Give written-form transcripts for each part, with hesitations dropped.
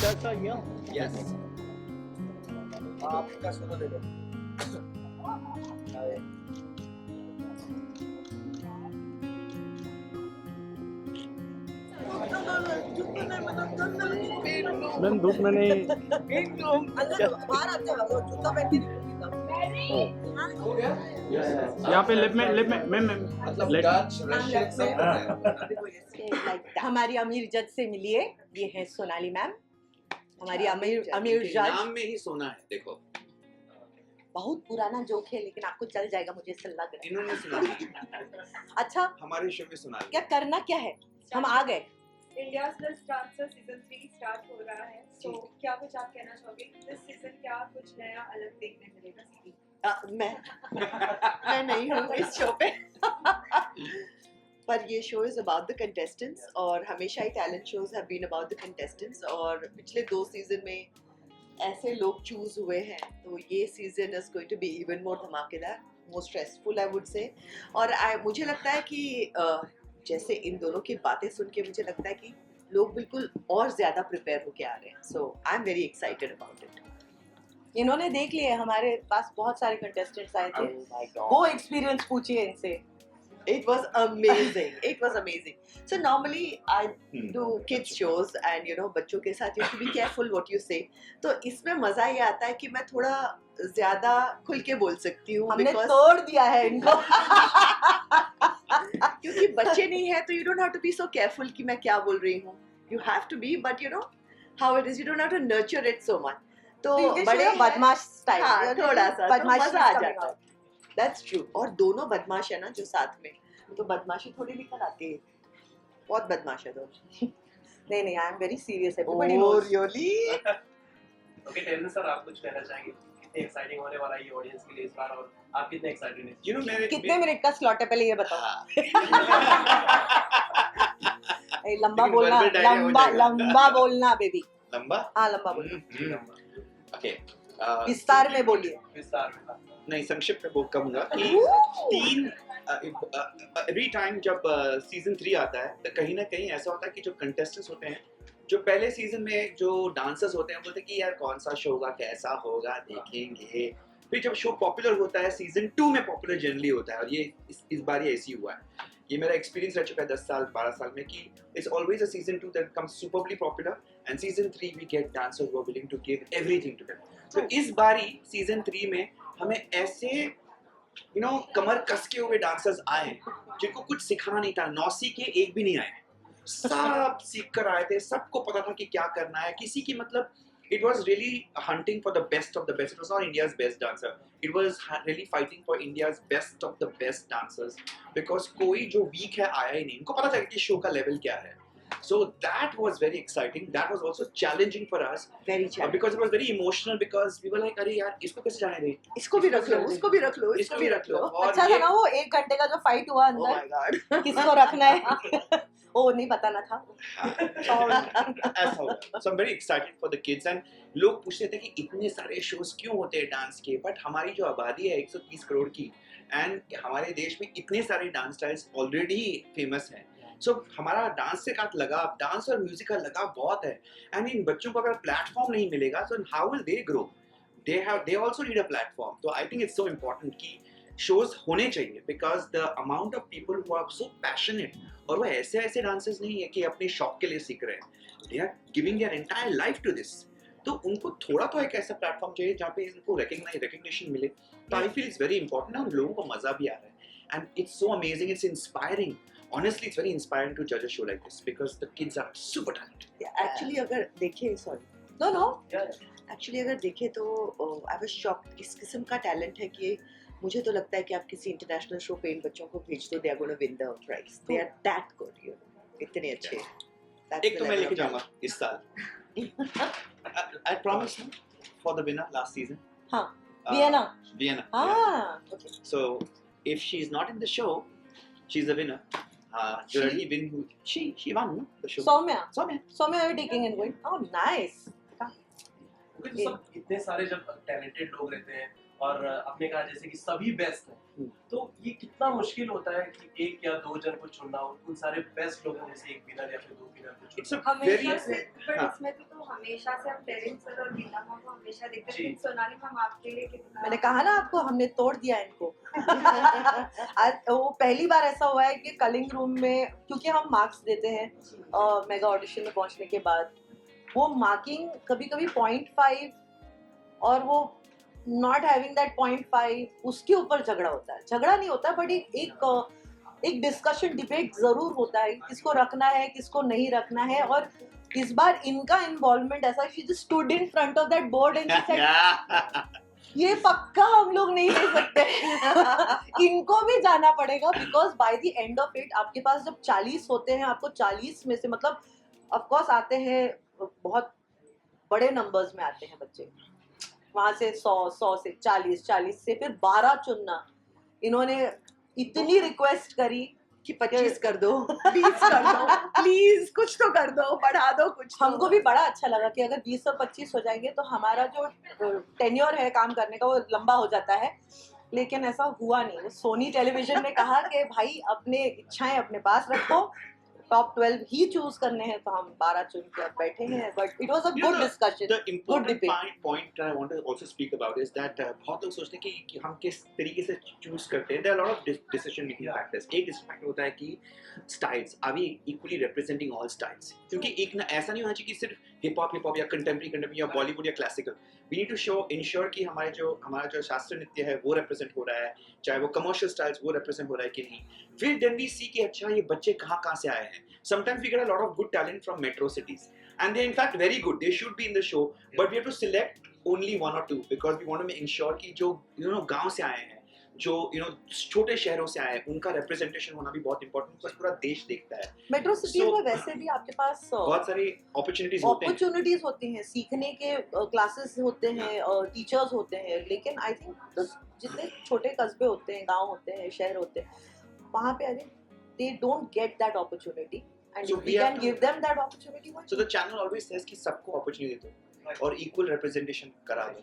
That's a young. Yes. आपका सुनो दे दो. मैम धूप में नहीं. यहाँ पे लिप में मैम मतलब Dutch, Russian सब होता है. हमारी अमीर जज से मिलिए. ये है सोनाली मैम, हमारी अमीर जज. नाम में ही सोना है. देखो बहुत पुराना जोक है लेकिन आपको चल जाएगा, मुझे ऐसा लग रहा इन्होंने सुना है. अच्छा, हमारे शो में सुना क्या करना क्या है, हम आ गए. India's best dancer season 3 start हो रहा है. तो क्या कुछ आप कहना चाहोगे इस सीजन क्या कुछ नया अलग देखने मिलेगा? मैं नहीं हूँ इस शो पे. पर ये show is about the contestants और हमेशा ही talent shows have been about the contestants. और पिछले 2 सीजन में ऐसे लोग चूज हुए हैं तो ये season is going to be even more धमाकेदार, more stressful I would say. और मुझे लगता है कि जैसे इन दोनों की बातें सुन के मुझे लगता है कि लोग बिल्कुल और ज्यादा प्रिपेयर होके आ रहे हैं. So I am very excited about it. इन्होंने देख लिए, हमारे पास बहुत सारे कंटेस्टेंट्स आए थे. वो एक्सपीरियंस पूछिए इनसे. It was amazing. It was amazing. So normally I do kids shows and you know बच्चों के साथ you have to be careful what you say. तो इसमें मजा ये आता है कि मैं थोड़ा ज्यादा खुल के बोल सकती हूँ. हमने तोड़ दिया है इनको. क्योंकि बच्चे नहीं है तो you don't have to be so careful कि मैं क्या बोल रही हूँ. You have to be, but you know how it is. You don't have to nurture it so much. तो बड़े बदमाश स्टाइल. हाँ, थोड़ा सा मजा आ जाता है. That's true. और दोनों बदमाश है ना जो साथ में, तो बदमाशी थोड़ी निकल आती है. बहुत बदमाश है दोनों. नहीं आई am very serious. Everybody knows. Really? Okay talon sir, आप कुछ कहना चाहेंगे? कितने एक्साइटिंग होने वाला है ये ऑडियंस के लिए इस बार, और आप कितने एक्साइटेड हैं? You know मेरे कितने मिनट का स्लॉट है पहले ये बताओ. लंबा लेकिन बोलना, verbal diarrhea हो जाएगा. लंबा बोलना बेबी. लंबा. हाँ लंबा बोलना. ओके. विस्तार में बोलिए. विस्तार में. नहीं, संक्षिप्त में कहूँगा कि 3 एवरी टाइम जब सीजन 3 आता है तो कहीं ना कहीं ऐसा होता है कि जो कंटेस्टेंट्स होते हैं, जो पहले सीजन में जो डांसर्स होते हैं, बोलते हैं कि यार कौन सा शो होगा, कैसा होगा, देखेंगे. फिर जब शो पॉपुलर होता है, सीजन 2 में पॉपुलर जनरली होता है. और ये इस बार ये ऐसी हुआ है. ये मेरा एक्सपीरियंस रह चुका है 10 साल 12 साल में कि it's always a season 2 that comes superbly popular and season 3 we get dancers who are willing to give everything to them. तो इस बारी सीजन 3 में हमें ऐसे कमर कसके हुए डांसर्स आए जिनको कुछ सिखाना नहीं था. 9 के एक भी नहीं आए, सब सीख कर आए थे. सबको पता था कि क्या करना है. किसी की मतलब it was really hunting for the best of the best. It was not India's best dancer. It was really fighting for India's best of the best dancers because कोई जो weak है आया ही नहीं. उनको पता था कि शो का लेवल क्या है. So that was very exciting. That was also challenging for us. Very challenging. Because it was very emotional because we were like, अरे यार इसको कैसे जाने दें? इसको भी रख लो, उसको भी रख लो, इसको भी रख लो. और अच्छा था ये- ना वो 1 घंटे का जो फाइट हुआ Oh my अंदर, God. किसको रखना है. ओ नहीं पता ना था. ऐसा होगा. So I'm very excited for the kids and लोग पूछते थे कि इतने सारे शोज क्यों होते हैं डांस के. बट हमारी जो आबादी है 130 करोड़ की एंड हमारे देश में इतने सारे डांस स्टाइल्स ऑलरेडी फेमस हैं. सो हमारा डांस से का लगाव, डांस और म्यूजिक का लगाव बहुत है. एंड इन बच्चों को अगर प्लेटफॉर्म नहीं मिलेगा तो how will they grow. They also need a platform. तो I think it's so important कि शोज होने चाहिए because the amount of people who are so passionate. और वो ऐसे डांसर्स नहीं है कि अपने शौक के लिए सीख रहे हैं. They are giving their entire life to this. तो उनको थोड़ा तो एक ऐसा प्लेटफॉर्म चाहिए जहाँ पे इनको रिकग्निशन मिले. तो I feel it's very important और लोगों को मजा भी आ रहा है. And it's so amazing, it's inspiring. Honestly, it's very inspiring to judge a show like this because the kids are super talented. Actually अगर देखे, सॉरी नो एक्चुअली अगर देखे तो आई वाज शॉक्ड. इस किस्म का टैलेंट है कि मुझे तो लगता है कि आप किसी इंटरनेशनल शो पे इन बच्चों को भेज दो, they are gonna win the prize. They are that good, you know. इतने अच्छे. एक तो मैं लेके जाऊंगा इस साल. I promised him for the winner last season. हाँ, Vienna. Vienna. हाँ, okay. So if she's not in the show, she's the winner. She? Already win. She won no? The show. Soumya Soumya. are taking and going. Oh, nice. क्योंकि सब इतने सारे जब talented लोग रहते हैं और आपने कहा जैसे कि सभी बेस्ट हैं, तो ये कितना मुश्किल होता है कि 1 या 2 जन को चुनना हो. उन सारे बेस्ट लोगों में से एक विनर या फिर 2 विनर को It's चुनना. a very हमेशा से, but हाँ. इसमें तो हमेशा से हम टेरिन सर और रीना मैम को हमेशा देखते जी। हैं, सोनाली मैम आपके लिए कितना मैंने कहा ना आपको, हमने तोड़ दिया इनको। आज वो पहली बार ऐसा हुआ है कि कलिंग रूम में, क्योंकि हम मार्क्स देते हैं मेगा ऑडिशन में पहुंचने के बाद, वो मार्किंग कभी कभी 0.5 और वो नॉट हैविंग दैट 0.5, उसके ऊपर झगड़ा होता है। झगड़ा नहीं होता बट एक डिस्कशन, डिबेट जरूर होता है, किसको रखना है किसको नहीं रखना है। और इस बार इनका इन्वॉल्वमेंट ऐसा, she just stood in front of that board and she said ये पक्का हम लोग नहीं ले सकते। इनको भी जाना पड़ेगा, because by the end of it आपके पास जब 40 होते हैं, आपको 40 में से, मतलब ऑफ कोर्स आते हैं बहुत बड़े नंबर्स में आते हैं बच्चे, वहां से 100 से 40 से फिर 12 चुनना। इन्होंने इतनी रिक्वेस्ट करी कि 25 कर दो, 20 कर दो, प्लीज कुछ तो कर दो, बढ़ा दो कुछ तो। हमको भी बड़ा अच्छा लगा कि अगर 20 और 25 हो जाएंगे तो हमारा जो टेन्योर है काम करने का वो लंबा हो जाता है। लेकिन ऐसा हुआ नहीं। सोनी टेलीविजन ने कहा कि भाई अपने इच्छाएं अपने पास रखो, टॉप 12 ही चूज करने हैं, तो हम 12 चुन के अब बैठे हैं। But it was a You good know, discussion, The good important debate. point I want to also speak about is that बहुत लोग सोचते हैं कि हम किस तरीके से चूज करते हैं। There are a lot of decision making factors. एक decision factor होता है कि styles, are we equally representing all styles? क्योंकि एक ना ऐसा नहीं होना चाहिए कि सिर्फ हिप हॉप या कंटेम्प्रेरी या बॉलीवुड या classical. We need to ensure कि हमारा जो शास्त्रीय नृत्य है वो represent हो रहा है, चाहे वो commercial styles वो represent हो रहा है कि नहीं। फिर then we see कि अच्छा ये बच्चे कहाँ से आए हैं। Sometimes we get a lot of good talent from metro cities. And they're in fact very good. They should be in the show, but we have to select only one or two because we want to ensure कि जो गांव से आए हैं, जो छोटे शहरों से आए हैं, उनका representation होना भी बहुत important, because पूरा देश देखता है। मेट्रो सिटीज So, में वैसे भी आपके पास बहुत सारी opportunities होते हैं। अपॉर्चुनिटीज होती हैं, सीखने के क्लासेस होते हैं, टीचर्स होते हैं। लेकिन आई थिंक जितने छोटे कस्बे होते हैं, गांव होते हैं, शहर होते हैं, वहाँ पे I think they don't get that opportunity, and So we we have can to- give them that opportunity. So the channel always says कि सबको opportunity दो और equal representation करा दो।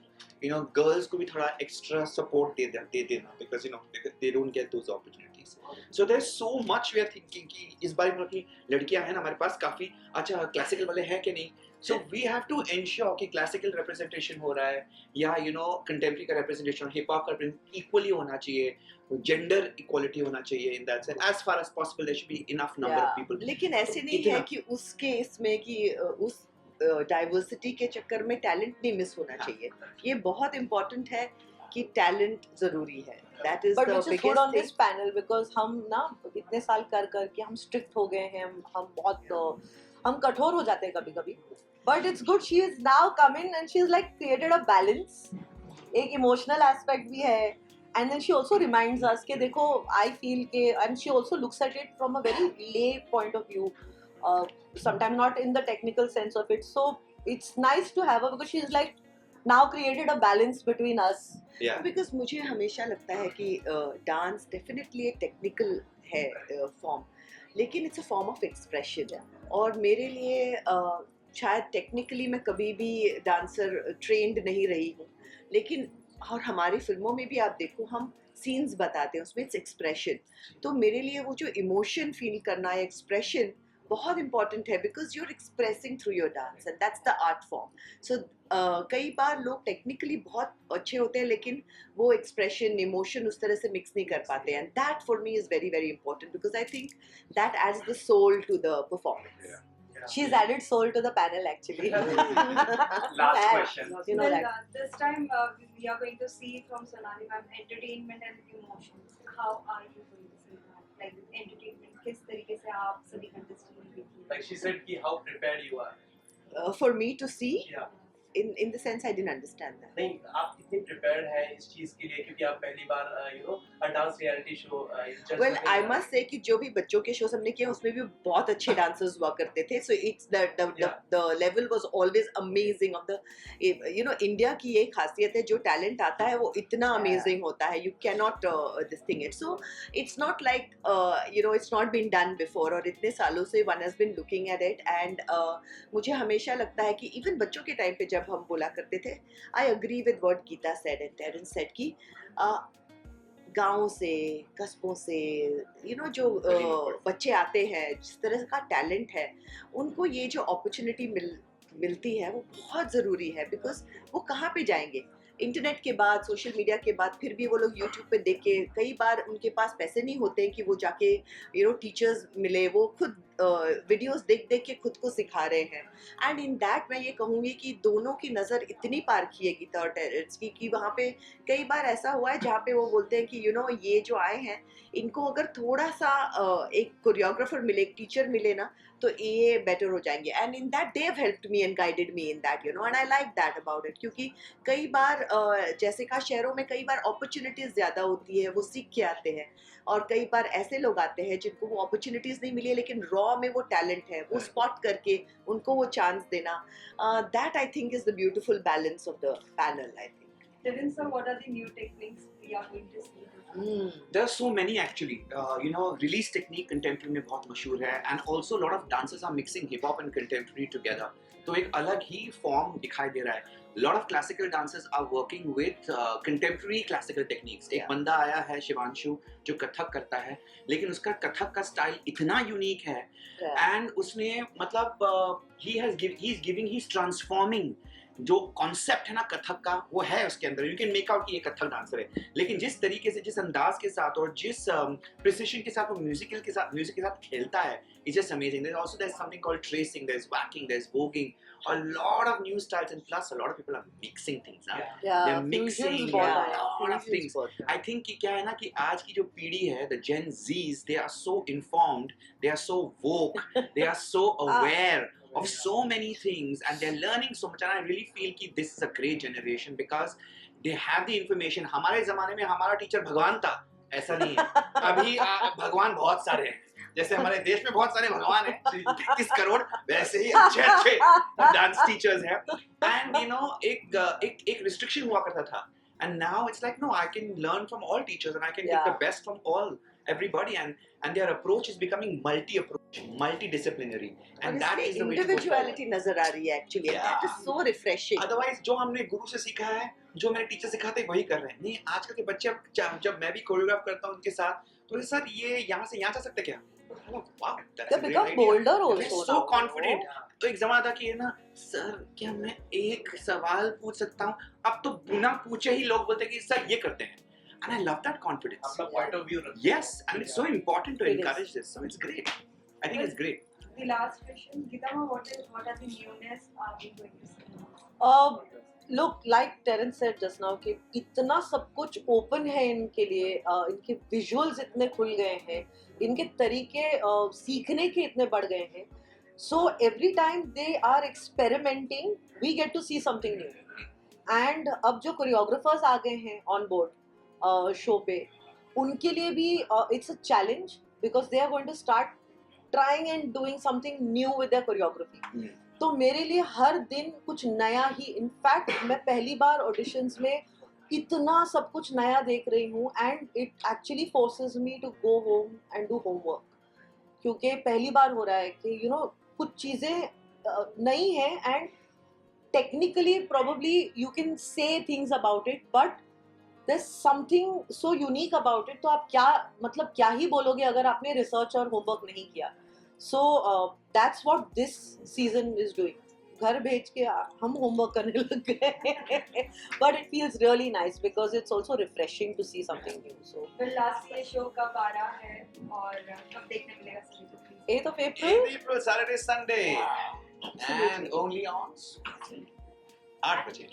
Girls को भी थोड़ा extra support दे देना because because they don't get those opportunities. So there's so much we are thinking कि इस बार में अपनी लड़कियां हैं ना हमारे पास काफी अच्छा classical वाले हैं कि नहीं। So we have to ensure कि classical representation हो रहा है या contemporary का representation, hip hop का representation equally होना चाहिए, gender equality होना चाहिए in that sense. As far as possible there should be enough number of people. लेकिन ऐसे नहीं इतना- है कि उसके इसमें कि उस डाइवर्सिटी के चक्कर में टैलेंट नहीं मिस होना चाहिए। ये बहुत इम्पोर्टेंट है कि टैलेंट जरूरी है। That is but the which is good on biggest this panel, because हम ना इतने साल कर के हम स्ट्रिक्ट हो गए हैं, हम बहुत हम कठोर हो जाते हैं कभी कभी। But it's good, she is now coming and she is like created a balance. एक इमोशनल एस्पेक्ट भी है, and then she also reminds us कि देखो I feel के, and she also looks at it from a very lay point of view, sometimes not in the technical sense of it. So it's nice to have her because she is like now created a balance between us. Yeah. Because मुझे हमेशा लगता है कि dance definitely एक technical है form, लेकिन it's a form of expression. और मेरे लिए शायद टेक्निकली मैं कभी भी डांसर ट्रेंड नहीं रही हूँ, लेकिन और हमारी फिल्मों में भी आप देखो हम सीन्स बताते हैं, उसमें इट्स एक्सप्रेशन। तो मेरे लिए वो जो इमोशन फील करना है, एक्सप्रेशन बहुत इंपॉर्टेंट है, because you are expressing through your dance and that's the art form. So कई बार लोग टेक्निकली बहुत अच्छे होते हैं लेकिन वो एक्सप्रेशन, इमोशन उस तरह से मिक्स नहीं कर पाते, and that for me is very very important because I think that adds the soul to the performance. She's added soul to the panel actually. Last question. You know Well, that. this time we are going to see from Sonali ma'am entertainment and emotions. How are you going to see that? Like entertainment, किस तरीके से आप सभी contestants को देखिए? Like she said कि how prepared you are. For me to see, Yeah. in the sense I didn't understand that. नहीं, आप कितने prepared हैं इस चीज के लिए, क्योंकि आप पहली बार a dance reality show judge Well, करने I जा रहे must say कि जो भी बच्चों के shows हमने किए उसमें भी बहुत अच्छे dancers हुआ करते थे, so it's the level was always amazing of the India की ये खासियत है, जो talent आता है वो इतना amazing होता है, you cannot this thing it, so it's not like it's not been done before, और इतने सालों से one has been looking at it, and मुझे हमेशा लगता है कि even बच्चों के टाइम पे जब हम बोला करते थे, I agree with what Geeta said and Terence said कि गाँव से, कस्बों से जो बच्चे आते हैं, जिस तरह का टैलेंट है, उनको ये जो अपॉर्चुनिटी मिलती है वो बहुत ज़रूरी है, बिकॉज वो कहाँ पे जाएंगे इंटरनेट के बाद, सोशल मीडिया के बाद, फिर भी वो लोग यूट्यूब पे देख के, कई बार उनके पास पैसे नहीं होते कि वो जाके टीचर्स मिले, वो खुद वीडियोस देख देख के खुद को सिखा रहे हैं। एंड इन दैट मैं ये कहूँगी कि दोनों की नज़र इतनी पार की है गीता और टेरेंस की कि वहाँ पे कई बार ऐसा हुआ है जहाँ पे वो बोलते हैं कि ये जो आए हैं इनको अगर थोड़ा सा एक कोरियोग्राफर मिले, एक टीचर मिले ना, तो ये बेटर हो जाएंगे। And in that they have helped me and guided me in that, and I like that about it, क्योंकि कई बार जैसे कहा शहरों में कई बार अपॉर्चुनिटीज़ ज़्यादा होती है, वो सीख के आते हैं, और कई बार ऐसे लोग आते हैं जिनको वो अपॉर्चुनिटीज़ नहीं मिली है लेकिन रॉ में वो टैलेंट है, वो स्पॉट करके उनको वो चांस देना, that I think is the beautiful balance of the panel, I think. Terence sir, what are the new techniques we are going to see? There are so many actually. Release technique contemporary में बहुत मशहूर है, and also a lot of dancers are mixing hip hop and contemporary together. तो एक अलग ही form दिखाई दे रहा है. A lot of classical dancers are working with contemporary classical techniques. एक बंदा आया है शिवांशु जो कथक करता है, लेकिन उसका कथक का स्टाइल इतना यूनिक है, and उसने मतलब he's transforming जो कॉन्सेप्ट है ना कथक का, वो है उसके अंदर, यू कैन मेक आउट कि ये कथक डांसर है, लेकिन जिस तरीके से, जिस अंदाज के साथ और जिस प्रिसिशन के साथ वो म्यूजिक के साथ खेलता है, it's just amazing. There also there something called tracing, there is waacking, there is voguing, a lot of new styles, and plus a lot of people are mixing things up. They're mixing a lot of things. I think कि क्या है ना कि आज की जो पीढ़ी है, the Gen Zs, they are so informed, they are so woke, they are so aware of so many things, and they're learning so much, and I really feel कि this is a great generation because they have the information. हमारे ज़माने में हमारा teacher भगवान था, ऐसा नहीं है। अभी भगवान बहुत सारे हैं, जैसे हमारे देश में बहुत सारे भगवान हैं, 33 करोड़, वैसे ही अच्छे डांस टीचर्स हैं, and एक रिस्ट्रिक्शन हुआ करता था, and now it's like no, I can learn from all teachers and I can get the best from everybody, and their approach is becoming multidisciplinary, and that is the way to go. individuality नजर आ रही है actually, and that is so refreshing. Otherwise जो हमने गुरु से सीखा है, जो मेरे टीचर सिखाते हैं वही कर रहे हैं। नहीं, आजकल के बच्चे अब जब मैं भी कोरियोग्राफ करता हूँ उनके साथ, तो सर ये यहाँ से यहाँ जा सकते क्या? Wow, that's They a great become idea. bolder They're also so now, confident. तो एक जमाना था कि है ना, सर क्या मैं एक सवाल पूछ सकता हूँ? अब तो बिना पूछे ही लोग बोलते हैं कि सर ये करते हैं, and I love that confidence. अपना point of view रखना। Yes, and it's so important to It is. encourage this. So it's great. I think it's great. The last question, Gitama, what are the newness are we going to see? Look, like Terence said just now कि इतना सब कुछ open है इनके लिए, इनके visuals इतने खुल गए हैं, इनके तरीके सीखने के इतने बढ़ गए हैं, so every time they are experimenting, we get to see something new. And अब जो choreographers आ गए हैं on board show पे, उनके लिए भी it's a challenge because they are going to start trying and doing something new with their choreography. तो मेरे लिए हर दिन कुछ नया ही, इनफैक्ट मैं पहली बार ऑडिशंस में इतना सब कुछ नया देख रही हूँ, and it actually forces me to go home and do homework, क्योंकि पहली बार हो रहा है कि कुछ चीज़ें नई हैं, and technically probably you can say things about it, but there is something so unique about it, तो आप क्या ही बोलोगे अगर आपने रिसर्च और होमवर्क नहीं किया। So that's what this season is doing. घर भेज के हम होमवर्क करने लग गए, but it feels really nice because it's also refreshing to see something new. So फिर लास्ट ये शो कब आ रहा है और कब देखने मिलेगा सभी को, please? 8th of April. 8th April, Saturday, Sunday, and only on 8 बजे।